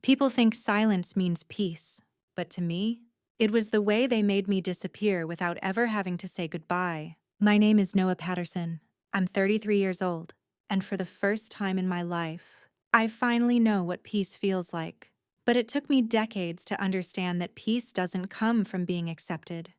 People think silence means peace, but to me, it was the way they made me disappear without ever having to say goodbye. My name is Noah Patterson. I'm 33 years old, and for the first time in my life, I finally know what peace feels like. But it took me decades to understand that peace doesn't come from being accepted.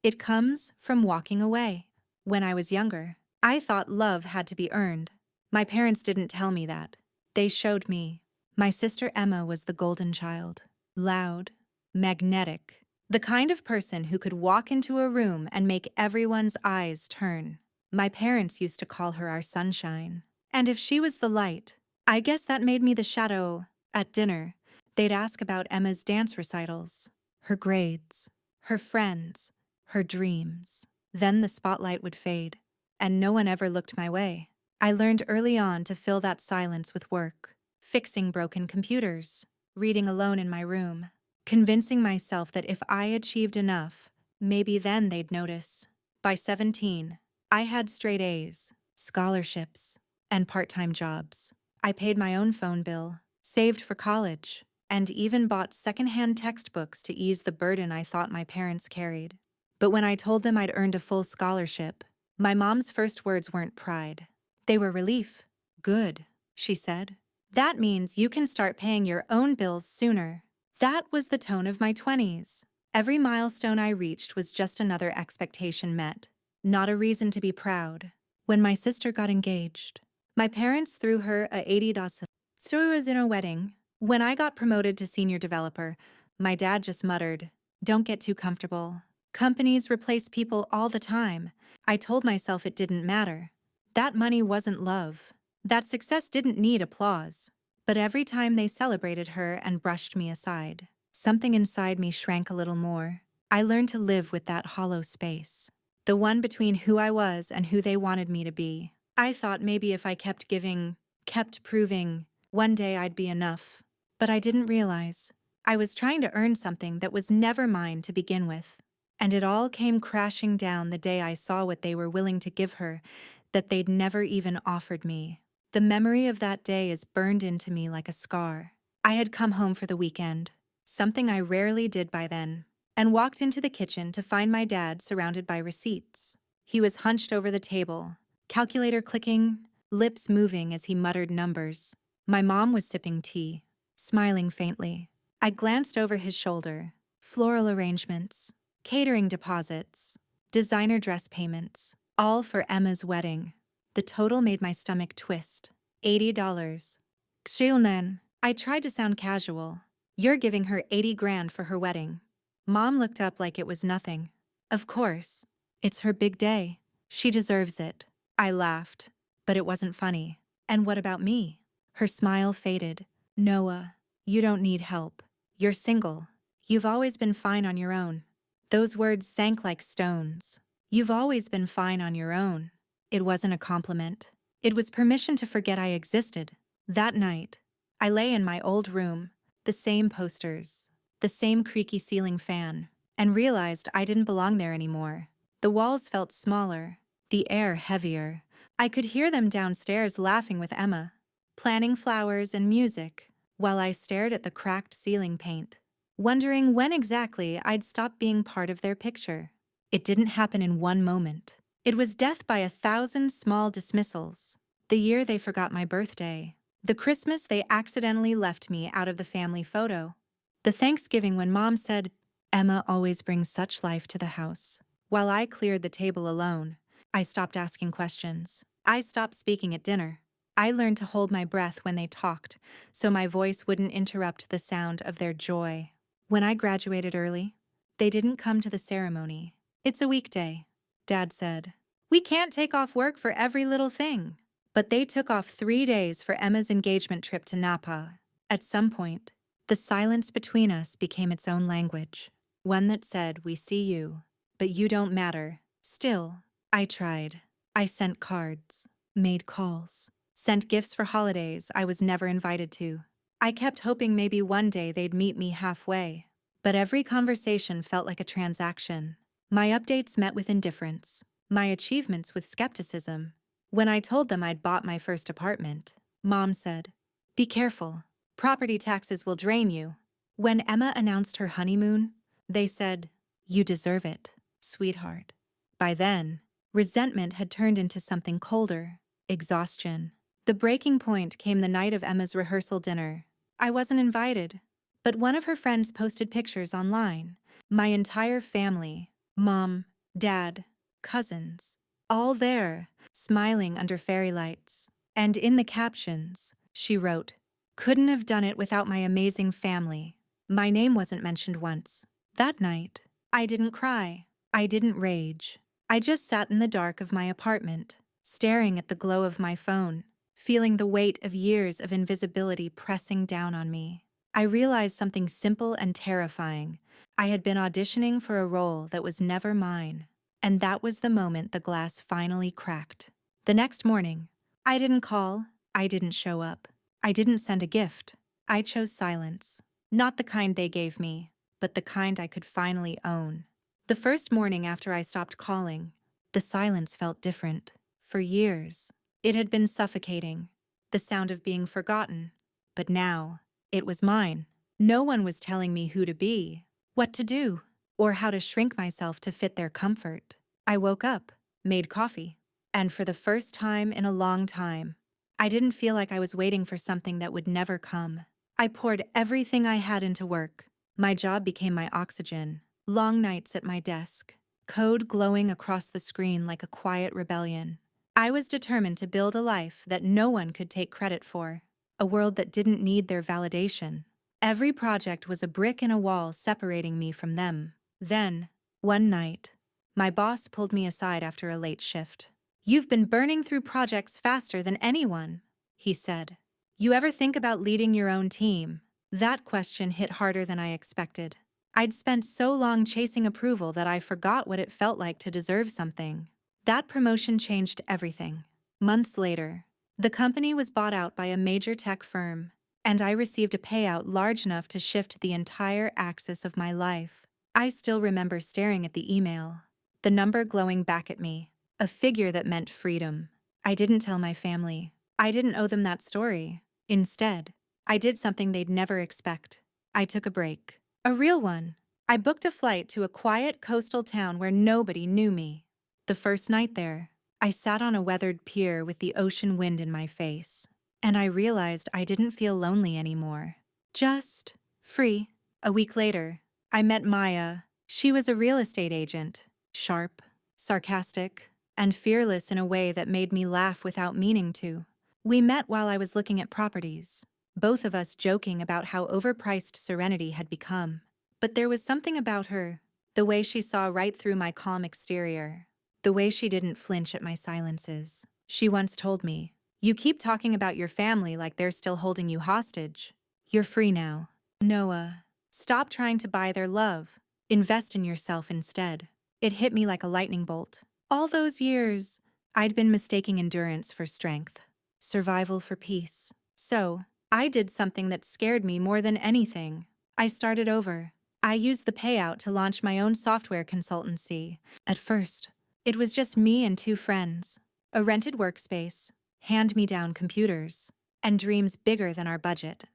It comes from walking away. When I was younger, I thought love had to be earned. My parents didn't tell me that. They showed me. My sister Emma was the golden child. Loud, magnetic, the kind of person who could walk into a room and make everyone's eyes turn. My parents used to call her our sunshine. And if she was the light, I guess that made me the shadow. At dinner, they'd ask about Emma's dance recitals, her grades, her friends, her dreams. Then the spotlight would fade, and no one ever looked my way. I learned early on to fill that silence with work, fixing broken computers, reading alone in my room, convincing myself that if I achieved enough, maybe then they'd notice. By 17, I had straight A's, scholarships, and part-time jobs. I paid my own phone bill, saved for college, and even bought secondhand textbooks to ease the burden I thought my parents carried. But when I told them I'd earned a full scholarship, my mom's first words weren't pride. They were relief. Good, she said. That means you can start paying your own bills sooner. That was the tone of my 20s. Every milestone I reached was just another expectation met, not a reason to be proud. When my sister got engaged, my parents threw her a $80 threw us in a wedding. When I got promoted to senior developer, my dad just muttered, "Don't get too comfortable. Companies replace people all the time." I told myself it didn't matter. That money wasn't love. That success didn't need applause. But every time they celebrated her and brushed me aside, something inside me shrank a little more. I learned to live with that hollow space, the one between who I was and who they wanted me to be. I thought maybe if I kept giving, kept proving, one day I'd be enough. But I didn't realize I was trying to earn something that was never mine to begin with. And it all came crashing down the day I saw what they were willing to give her, that they'd never even offered me. The memory of that day is burned into me like a scar. I had come home for the weekend, something I rarely did by then, and walked into the kitchen to find my dad surrounded by receipts. He was hunched over the table, calculator clicking, lips moving as he muttered numbers. My mom was sipping tea, smiling faintly. I glanced over his shoulder. Floral arrangements, catering deposits, designer dress payments, all for Emma's wedding. The total made my stomach twist. $80. Xiunan. I tried to sound casual. You're giving her 80 grand for her wedding. Mom looked up like it was nothing. Of course. It's her big day. She deserves it. I laughed, but it wasn't funny. And what about me? Her smile faded. Noah, you don't need help. You're single. You've always been fine on your own. Those words sank like stones. You've always been fine on your own. It wasn't a compliment. It was permission to forget I existed. That night, I lay in my old room, the same posters, the same creaky ceiling fan, and realized I didn't belong there anymore. The walls felt smaller, the air heavier. I could hear them downstairs laughing with Emma, planning flowers and music, while I stared at the cracked ceiling paint, wondering when exactly I'd stop being part of their picture. It didn't happen in one moment. It was death by 1,000 small dismissals. The year they forgot my birthday. The Christmas they accidentally left me out of the family photo. The Thanksgiving when Mom said, "Emma always brings such life to the house." While I cleared the table alone, I stopped asking questions. I stopped speaking at dinner. I learned to hold my breath when they talked, so my voice wouldn't interrupt the sound of their joy. When I graduated early, they didn't come to the ceremony. "It's a weekday," Dad said. "We can't take off work for every little thing." But they took off 3 days for Emma's engagement trip to Napa. At some point, the silence between us became its own language, one that said, "We see you, but you don't matter." Still, I tried. I sent cards, made calls, sent gifts for holidays I was never invited to. I kept hoping maybe one day they'd meet me halfway. But every conversation felt like a transaction. My updates met with indifference, my achievements with skepticism. When I told them I'd bought my first apartment, Mom said, "Be careful. Property taxes will drain you. When Emma announced her honeymoon, they said, "You deserve it, sweetheart." By then, resentment had turned into something colder, exhaustion. The breaking point came the night of Emma's rehearsal dinner. I wasn't invited, but one of her friends posted pictures online. My entire family, mom, dad, cousins, all there, smiling under fairy lights. And in the captions, she wrote, "Couldn't have done it without my amazing family." My name wasn't mentioned once. That night, I didn't cry. I didn't rage. I just sat in the dark of my apartment, staring at the glow of my phone, feeling the weight of years of invisibility pressing down on me. I realized something simple and terrifying. I had been auditioning for a role that was never mine. And that was the moment the glass finally cracked. The next morning, I didn't call. I didn't show up. I didn't send a gift. I chose silence. Not the kind they gave me, but the kind I could finally own. The first morning after I stopped calling, the silence felt different. For years, it had been suffocating, the sound of being forgotten. But now, it was mine. No one was telling me who to be, what to do, or how to shrink myself to fit their comfort. I woke up, made coffee, and for the first time in a long time, I didn't feel like I was waiting for something that would never come. I poured everything I had into work. My job became my oxygen. Long nights at my desk, code glowing across the screen like a quiet rebellion. I was determined to build a life that no one could take credit for, a world that didn't need their validation. Every project was a brick in a wall separating me from them. Then, one night, my boss pulled me aside after a late shift. "You've been burning through projects faster than anyone," he said. "You ever think about leading your own team?" That question hit harder than I expected. I'd spent so long chasing approval that I forgot what it felt like to deserve something. That promotion changed everything. Months later, the company was bought out by a major tech firm, and I received a payout large enough to shift the entire axis of my life. I still remember staring at the email, the number glowing back at me, a figure that meant freedom. I didn't tell my family. I didn't owe them that story. Instead, I did something they'd never expect. I took a break. A real one. I booked a flight to a quiet coastal town where nobody knew me. The first night there, I sat on a weathered pier with the ocean wind in my face, and I realized I didn't feel lonely anymore. Just free. A week later, I met Maya. She was a real estate agent, sharp, sarcastic, and fearless in a way that made me laugh without meaning to. We met while I was looking at properties, both of us joking about how overpriced Serenity had become. But there was something about her, the way she saw right through my calm exterior, the way she didn't flinch at my silences. She once told me, "You keep talking about your family like they're still holding you hostage. You're free now. Noah, stop trying to buy their love. Invest in yourself instead." It hit me like a lightning bolt. All those years, I'd been mistaking endurance for strength, survival for peace. So, I did something that scared me more than anything. I started over. I used the payout to launch my own software consultancy. At first, it was just me and two friends, a rented workspace, hand-me-down computers, and dreams bigger than our budget.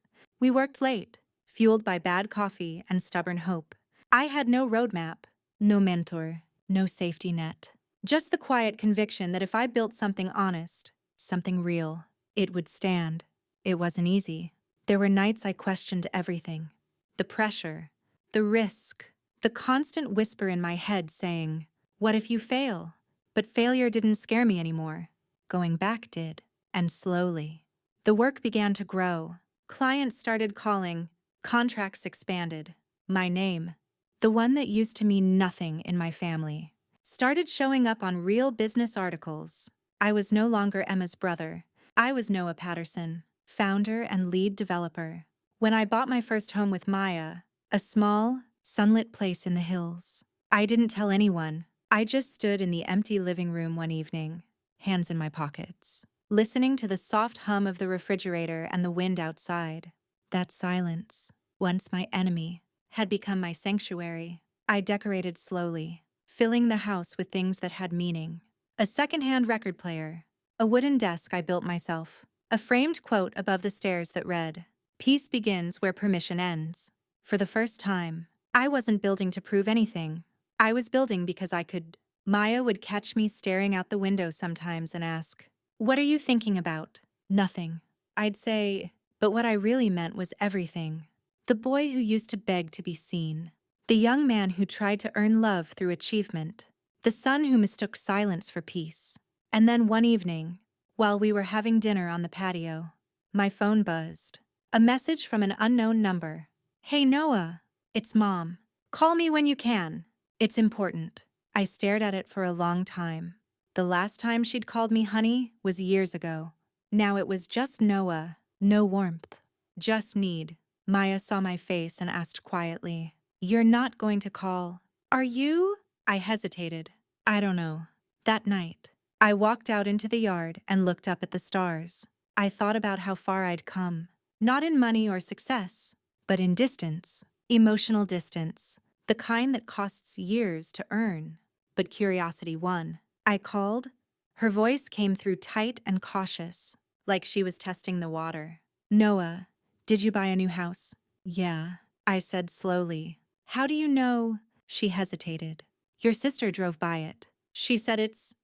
We worked late, fueled by bad coffee and stubborn hope. I had no roadmap, no mentor, no safety net. Just the quiet conviction that if I built something honest, something real, it would stand. It wasn't easy. There were nights I questioned everything. The pressure, the risk, the constant whisper in my head saying, "What if you fail?" But failure didn't scare me anymore. Going back did. And slowly, the work began to grow. Clients started calling. Contracts expanded. My name, the one that used to mean nothing in my family, started showing up on real business articles. I was no longer Emma's brother. I was Noah Patterson, founder and lead developer. When I bought my first home with Maya, a small, sunlit place in the hills, I didn't tell anyone. I just stood in the empty living room one evening, hands in my pockets, listening to the soft hum of the refrigerator and the wind outside. That silence, once my enemy, had become my sanctuary. I decorated slowly, filling the house with things that had meaning. A secondhand record player, a wooden desk I built myself, a framed quote above the stairs that read, Peace begins where permission ends. For the first time, I wasn't building to prove anything. I was building because I could. Maya would catch me staring out the window sometimes and ask, "What are you thinking about?" "Nothing." I'd say, but what I really meant was everything. The boy who used to beg to be seen. The young man who tried to earn love through achievement. The son who mistook silence for peace. And then one evening, while we were having dinner on the patio, my phone buzzed. A message from an unknown number. "Hey Noah, it's Mom. Call me when you can. It's important." I stared at it for a long time. The last time she'd called me honey was years ago. Now it was just Noah, no warmth. Just need. Maya saw my face and asked quietly, "You're not going to call, are you?" I hesitated. "I don't know." That night, I walked out into the yard and looked up at the stars. I thought about how far I'd come. Not in money or success, but in distance. Emotional distance. The kind that costs years to earn. But curiosity won. I called. Her voice came through tight and cautious, like she was testing the water. "Noah, did you buy a new house?" "Yeah," I said slowly. "How do you know?" She hesitated. "Your sister drove by it. She said it's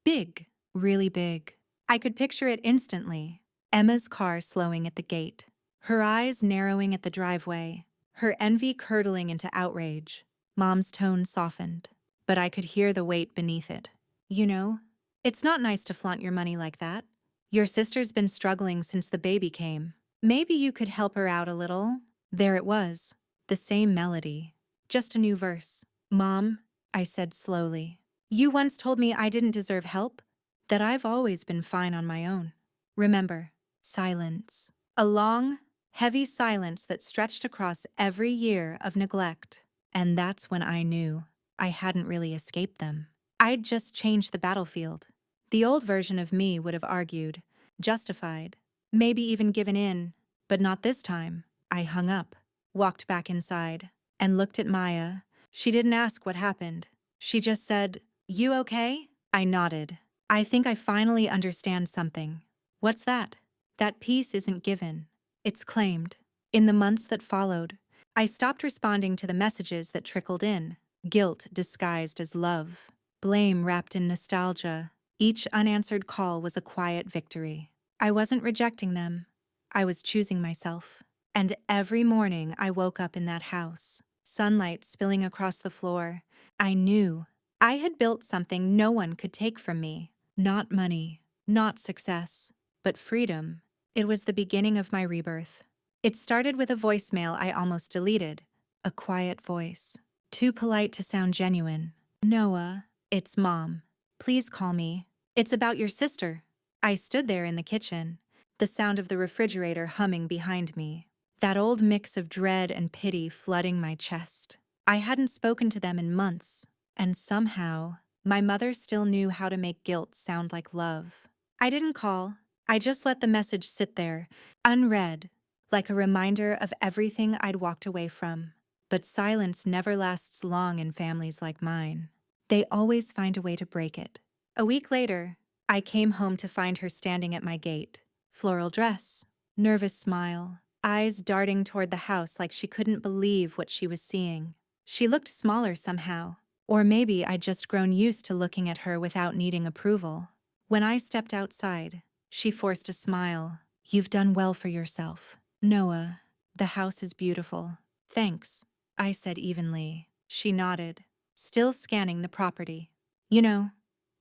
big, really big." I could picture it instantly. Emma's car slowing at the gate, her eyes narrowing at the driveway, her envy curdling into outrage. Mom's tone softened, but I could hear the weight beneath it. "You know, it's not nice to flaunt your money like that. Your sister's been struggling since the baby came. Maybe you could help her out a little." There it was, the same melody, just a new verse. "Mom," I said slowly, "you once told me I didn't deserve help, that I've always been fine on my own." Remember, silence. A long, heavy silence that stretched across every year of neglect. And that's when I knew I hadn't really escaped them. I'd just changed the battlefield. The old version of me would have argued, justified, maybe even given in, but not this time. I hung up, walked back inside, and looked at Maya. She didn't ask what happened. She just said, "You okay?" I nodded. "I think I finally understand something." "What's that?" "That peace isn't given. It's claimed." In the months that followed, I stopped responding to the messages that trickled in. Guilt disguised as love. Blame wrapped in nostalgia. Each unanswered call was a quiet victory. I wasn't rejecting them. I was choosing myself. And every morning I woke up in that house, sunlight spilling across the floor. I knew I had built something no one could take from me. Not money, not success, but freedom. It was the beginning of my rebirth. It started with a voicemail I almost deleted. A quiet voice, too polite to sound genuine. "Noah, it's Mom. Please call me. It's about your sister." I stood there in the kitchen, the sound of the refrigerator humming behind me. That old mix of dread and pity flooding my chest. I hadn't spoken to them in months, and somehow, my mother still knew how to make guilt sound like love. I didn't call. I just let the message sit there, unread, like a reminder of everything I'd walked away from. But silence never lasts long in families like mine. They always find a way to break it. A week later, I came home to find her standing at my gate. Floral dress, nervous smile, eyes darting toward the house like she couldn't believe what she was seeing. She looked smaller somehow, or maybe I'd just grown used to looking at her without needing approval. When I stepped outside, she forced a smile. "You've done well for yourself, Noah. The house is beautiful." "Thanks," I said evenly. She nodded, still scanning the property. "You know,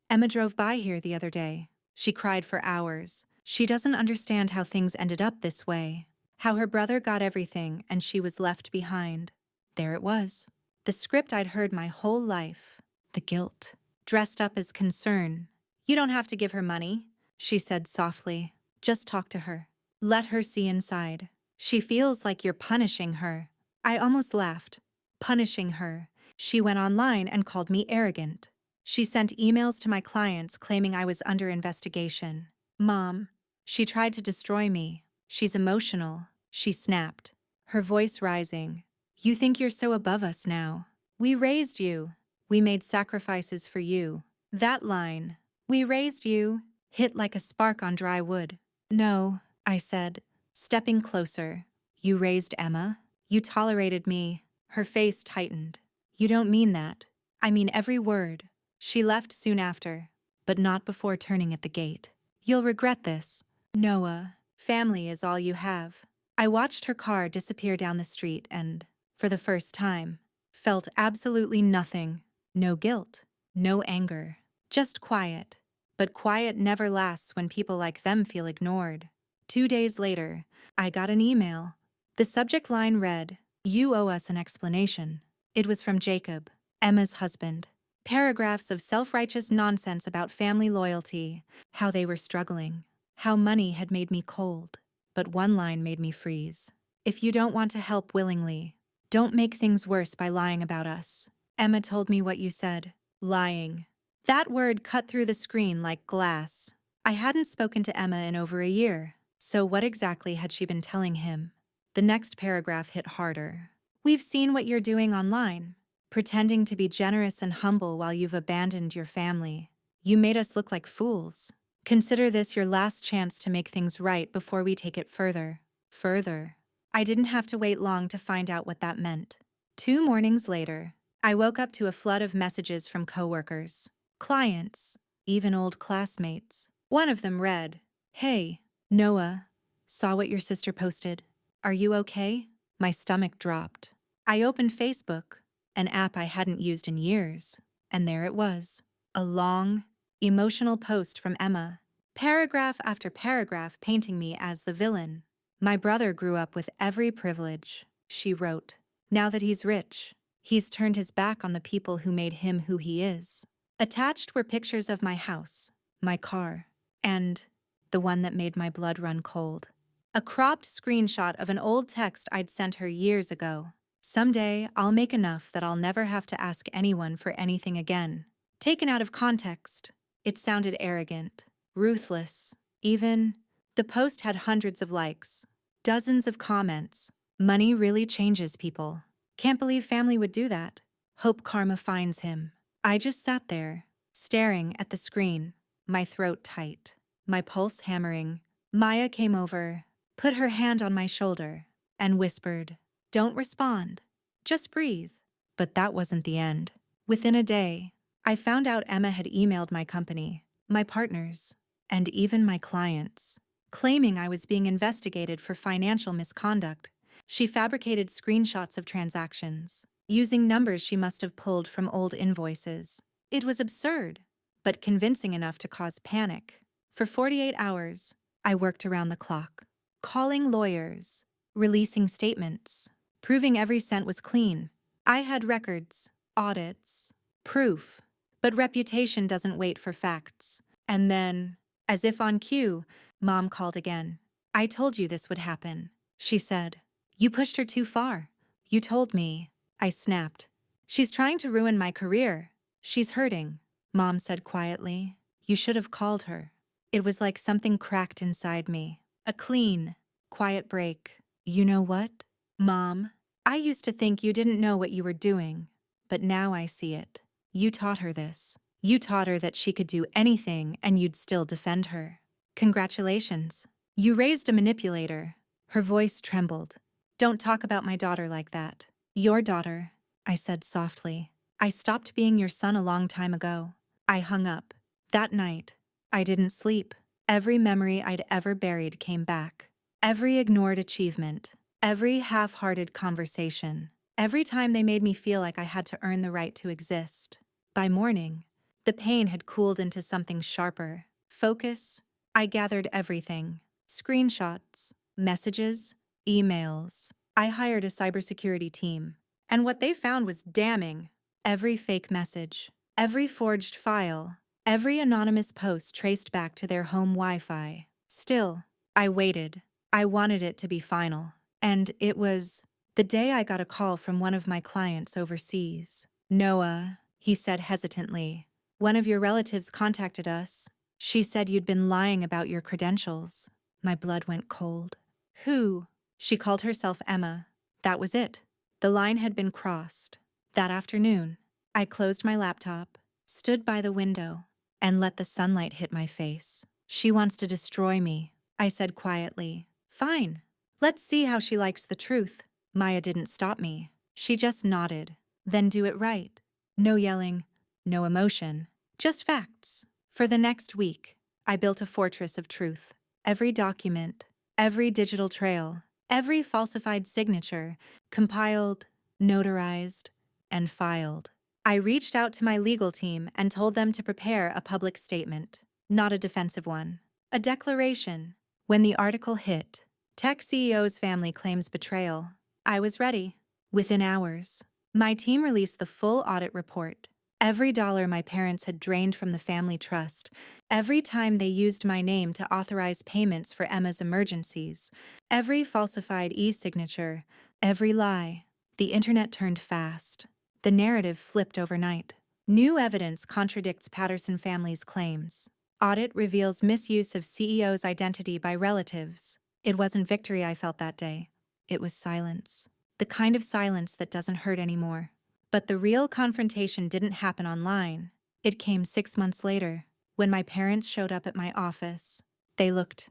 Emma drove by here the other day. She cried for hours. She doesn't understand how things ended up this way. How her brother got everything and she was left behind." There it was. The script I'd heard my whole life. The guilt, dressed up as concern. "You don't have to give her money," she said softly. "Just talk to her. Let her see inside. She feels like you're punishing her." I almost laughed. Punishing her. She went online and called me arrogant. She sent emails to my clients claiming I was under investigation. "Mom, she tried to destroy me. She's emotional," she snapped, her voice rising. "You think you're so above us now. We raised you. We made sacrifices for you." That line, "we raised you," hit like a spark on dry wood. "No," I said. Stepping closer. You raised Emma? You tolerated me. Her face tightened. You don't mean that. I mean every word. She left soon after, but not before turning at the gate. You'll regret this. Noah, family is all you have. I watched her car disappear down the street and, for the first time, felt absolutely nothing. No guilt, no anger, just quiet. But quiet never lasts when people like them feel ignored. 2 days later, I got an email. The subject line read, "You owe us an explanation." It was from Jacob, Emma's husband. Paragraphs of self-righteous nonsense about family loyalty, how they were struggling, how money had made me cold. But one line made me freeze. "If you don't want to help willingly, don't make things worse by lying about us." Emma told me what you said. Lying. That word cut through the screen like glass. I hadn't spoken to Emma in over a year, so what exactly had she been telling him? The next paragraph hit harder. "We've seen what you're doing online, pretending to be generous and humble while you've abandoned your family. You made us look like fools. Consider this your last chance to make things right before we take it further." Further. I didn't have to wait long to find out what that meant. 2 mornings later, I woke up to a flood of messages from coworkers, clients, even old classmates. One of them read, "Hey, Noah, saw what your sister posted. Are you okay?" My stomach dropped. I opened Facebook, an app I hadn't used in years, and there it was. A long, emotional post from Emma, paragraph after paragraph painting me as the villain. "My brother grew up with every privilege," she wrote. "Now that he's rich, he's turned his back on the people who made him who he is." Attached were pictures of my house, my car, and the one that made my blood run cold. A cropped screenshot of an old text I'd sent her years ago. "Someday, I'll make enough that I'll never have to ask anyone for anything again." Taken out of context, it sounded arrogant, ruthless, even. The post had hundreds of likes, dozens of comments. "Money really changes people. Can't believe family would do that. Hope karma finds him." I just sat there, staring at the screen, my throat tight, my pulse hammering. Maya came over, put her hand on my shoulder, and whispered, "Don't respond. Just breathe." But that wasn't the end. Within a day, I found out Emma had emailed my company, my partners, and even my clients, claiming I was being investigated for financial misconduct. She fabricated screenshots of transactions, using numbers she must have pulled from old invoices. It was absurd, but convincing enough to cause panic. For 48 hours, I worked around the clock, calling lawyers, releasing statements, proving every cent was clean. I had records, audits, proof. But reputation doesn't wait for facts. And then, as if on cue, Mom called again. "I told you this would happen," she said. "You pushed her too far. You told me." I snapped. "She's trying to ruin my career. She's hurting," Mom said quietly. "You should have called her." It was like something cracked inside me. A clean, quiet break. "You know what, Mom? I used to think you didn't know what you were doing, but now I see it. You taught her this. You taught her that she could do anything and you'd still defend her. Congratulations. You raised a manipulator." Her voice trembled. "Don't talk about my daughter like that." "Your daughter," I said softly. "I stopped being your son a long time ago." I hung up. That night, I didn't sleep. Every memory I'd ever buried came back. Every ignored achievement. Every half-hearted conversation. Every time they made me feel like I had to earn the right to exist. By morning, the pain had cooled into something sharper. Focus. I gathered everything. Screenshots, messages, emails. I hired a cybersecurity team. And what they found was damning. Every fake message, every forged file, every anonymous post traced back to their home Wi-Fi. Still, I waited. I wanted it to be final. And it was the day I got a call from one of my clients overseas. "Noah," he said hesitantly, "one of your relatives contacted us. She said you'd been lying about your credentials." My blood went cold. "Who?" She called herself Emma. That was it. The line had been crossed. That afternoon, I closed my laptop, stood by the window, and let the sunlight hit my face. "She wants to destroy me," I said quietly. "Fine. Let's see how she likes the truth. Maya didn't stop me. She just nodded. Then do it right. No yelling, no emotion, just facts. For the next week, I built a fortress of truth. Every document, every digital trail, every falsified signature, compiled, notarized, and filed. I reached out to my legal team and told them to prepare a public statement, not a defensive one, a declaration. When the article hit, Tech CEO's family claims betrayal, I was ready. Within hours, my team released the full audit report. Every dollar my parents had drained from the family trust, every time they used my name to authorize payments for Emma's emergencies, every falsified e-signature, every lie. The internet turned fast. The narrative flipped overnight. New evidence contradicts Patterson family's claims. Audit reveals misuse of CEO's identity by relatives. It wasn't victory I felt that day. It was silence. The kind of silence that doesn't hurt anymore. But the real confrontation didn't happen online. It came 6 months later, when my parents showed up at my office. They looked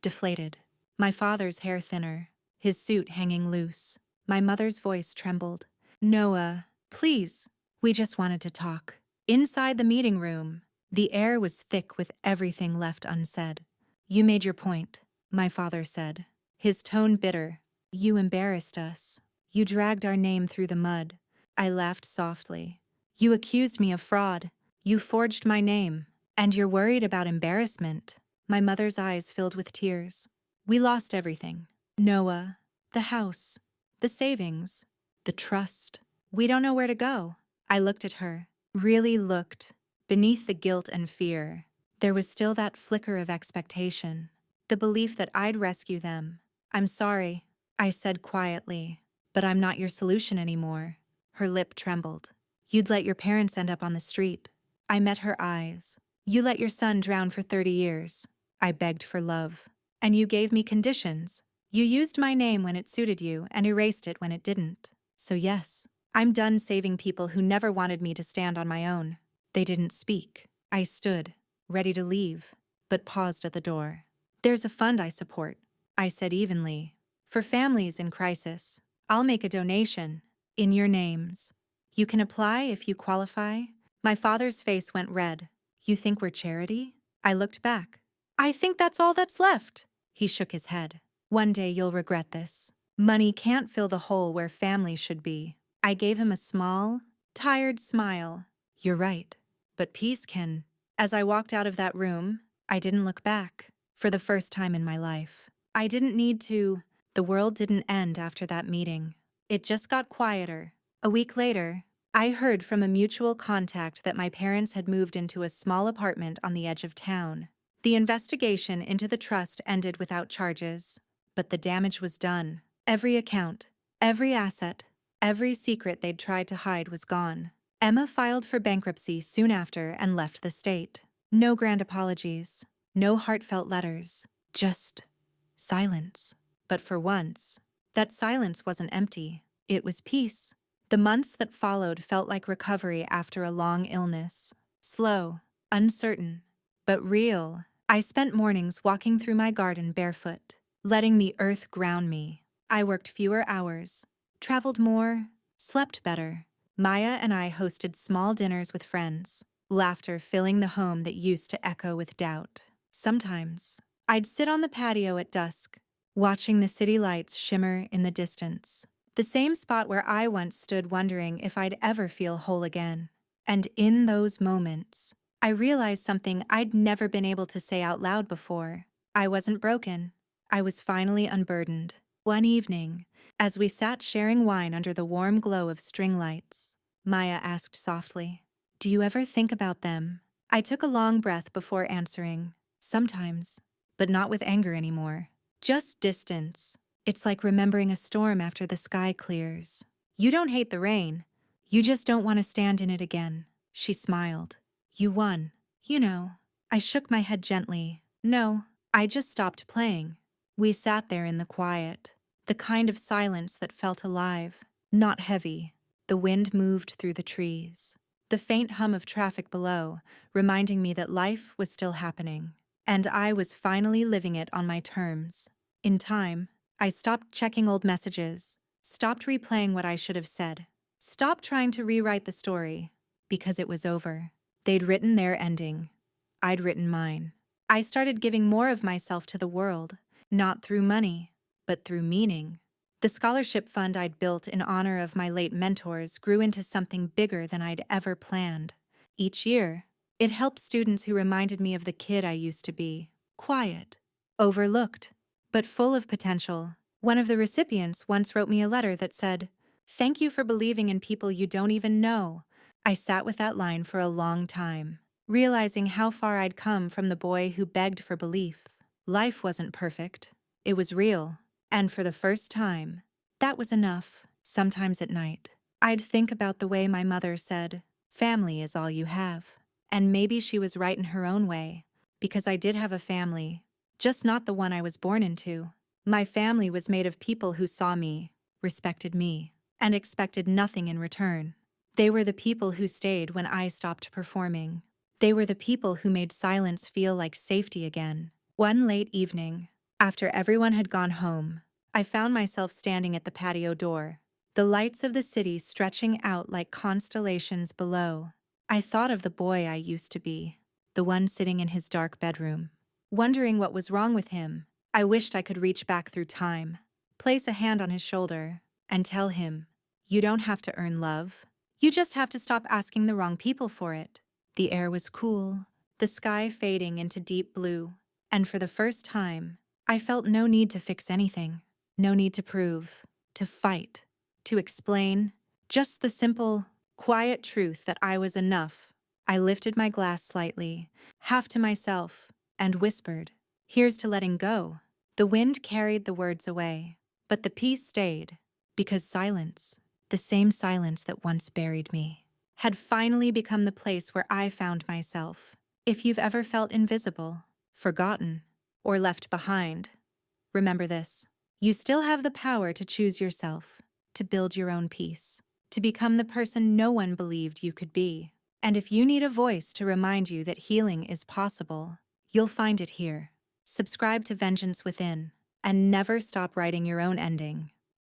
deflated. My father's hair thinner, his suit hanging loose. My mother's voice trembled. Noah, please, we just wanted to talk. Inside the meeting room, the air was thick with everything left unsaid. You made your point, my father said, his tone bitter. You embarrassed us. You dragged our name through the mud. I laughed softly. You accused me of fraud. You forged my name. And you're worried about embarrassment. My mother's eyes filled with tears. We lost everything. Noah, the house, the savings, the trust. We don't know where to go. I looked at her, really looked. Beneath the guilt and fear, there was still that flicker of expectation, the belief that I'd rescue them. I'm sorry, I said quietly, but I'm not your solution anymore. Her lip trembled. You'd let your parents end up on the street. I met her eyes. You let your son drown for 30 years. I begged for love. And you gave me conditions. You used my name when it suited you and erased it when it didn't. So yes, I'm done saving people who never wanted me to stand on my own. They didn't speak. I stood, ready to leave, but paused at the door. There's a fund I support, I said evenly. For families in crisis, I'll make a donation, in your names. You can apply if you qualify. My father's face went red. You think we're charity? I looked back. I think that's all that's left. He shook his head. One day you'll regret this. Money can't fill the hole where family should be. I gave him a small, tired smile. You're right, but peace can. As I walked out of that room, I didn't look back. For the first time in my life. I didn't need to. The world didn't end after that meeting. It just got quieter. A week later, I heard from a mutual contact that my parents had moved into a small apartment on the edge of town. The investigation into the trust ended without charges, but the damage was done. Every account, every asset, every secret they'd tried to hide was gone. Emma filed for bankruptcy soon after and left the state. No grand apologies, no heartfelt letters, just silence. But for once, that silence wasn't empty. It was peace. The months that followed felt like recovery after a long illness. Slow, uncertain, but real. I spent mornings walking through my garden barefoot, letting the earth ground me. I worked fewer hours, traveled more, slept better. Maya and I hosted small dinners with friends, laughter filling the home that used to echo with doubt. Sometimes, I'd sit on the patio at dusk, watching the city lights shimmer in the distance. The same spot where I once stood wondering if I'd ever feel whole again. And in those moments, I realized something I'd never been able to say out loud before. I wasn't broken. I was finally unburdened. One evening, as we sat sharing wine under the warm glow of string lights, Maya asked softly, "Do you ever think about them?" I took a long breath before answering, "Sometimes, but not with anger anymore. Just distance. It's like remembering a storm after the sky clears. You don't hate the rain. You just don't want to stand in it again." She smiled. "You won." "You know." I shook my head gently. "No, I just stopped playing." We sat there in the quiet, the kind of silence that felt alive, not heavy. The wind moved through the trees, the faint hum of traffic below, reminding me that life was still happening, and I was finally living it on my terms. In time, I stopped checking old messages, stopped replaying what I should have said, stopped trying to rewrite the story, because it was over. They'd written their ending. I'd written mine. I started giving more of myself to the world, not through money, but through meaning. The scholarship fund I'd built in honor of my late mentors grew into something bigger than I'd ever planned. Each year, it helped students who reminded me of the kid I used to be. Quiet, overlooked, but full of potential. One of the recipients once wrote me a letter that said, "Thank you for believing in people you don't even know." I sat with that line for a long time, realizing how far I'd come from the boy who begged for belief. Life wasn't perfect. It was real. And for the first time, that was enough. Sometimes at night, I'd think about the way my mother said, "Family is all you have." And maybe she was right in her own way, because I did have a family, just not the one I was born into. My family was made of people who saw me, respected me, and expected nothing in return. They were the people who stayed when I stopped performing. They were the people who made silence feel like safety again. One late evening, after everyone had gone home, I found myself standing at the patio door, the lights of the city stretching out like constellations below. I thought of the boy I used to be, the one sitting in his dark bedroom, wondering what was wrong with him. I wished I could reach back through time, place a hand on his shoulder, and tell him, "You don't have to earn love. You just have to stop asking the wrong people for it." The air was cool, the sky fading into deep blue, and for the first time, I felt no need to fix anything, no need to prove, to fight, to explain, just the simple, quiet truth that I was enough. I lifted my glass slightly, half to myself, and whispered, "Here's to letting go." The wind carried the words away, but the peace stayed, because silence, the same silence that once buried me, had finally become the place where I found myself. If you've ever felt invisible, forgotten, or left behind, remember this. You still have the power to choose yourself, to build your own peace, to become the person no one believed you could be. And if you need a voice to remind you that healing is possible, you'll find it here. Subscribe to Vengeance Within, and never stop writing your own ending.